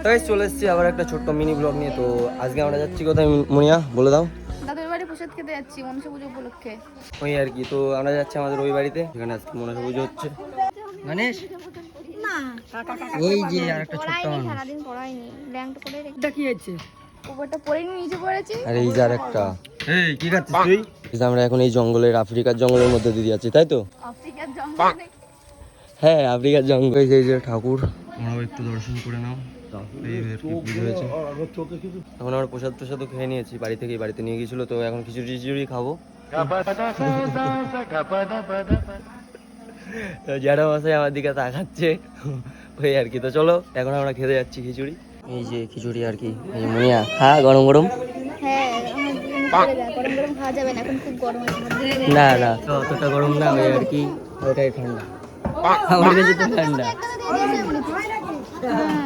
তাই চলে এসেছি আবার একটা ছোট্ট মিনি ব্লগ নিয়ে। তো আজকে আমরা যাচ্ছি কোথায় মুনিয়া বলে দাও। দাদুর বাড়ি প্রসাদ খেতে যাচ্ছি মনসা পুজো উপলক্ষে। ওই আর কি, তো আমরা যাচ্ছি আমাদের ওই বাড়িতে, এখানে আজকে মনসা পুজো হচ্ছে। গণেশ না ওই যে আর একটা ছোট্ট মানুষ। সারাদিন পড়াইনি ল্যাংটা করে রেখে। এটা কি হয়েছে? উপরটা পরে নিচে পড়েছি। আর এই যে আর একটা। এই কি খাচ্ছিস তুই? আমরা এখন এই জঙ্গলের, আফ্রিকার জঙ্গলের মধ্যে দিয়ে যাচ্ছি, তাই তো? আফ্রিকার জঙ্গলে হ্যাঁ, আফ্রিকার জঙ্গল। এই যে ঠাকুর, আমরাও একটু দর্শন করে নাও। পুজো হয়েছে, এখন আমরা প্রসাদ টসাদও খেয়ে নিয়েছি বাড়ি থেকে, বাড়িতে নিয়ে গেছিলো। তো এখন খিচুড়ি টিচুড়ি খাবো। যারা বাসায় আমার দিকে তাকাচ্ছে ওই আর কি। তো চলো এখন আমরা খেতে যাচ্ছি খিচুড়ি। এই যে খিচুড়ি আর কি, এই যে মুনিয়া খা গরম গরম। হ্যাঁ গরম গরম খাওয়া যাবে না, এখন খুব গরম আছে। না না, অতটা গরম না, ওই আর কি ওটাই ঠান্ডা, আমার কাছে তো ঠান্ডা। হ্যাঁ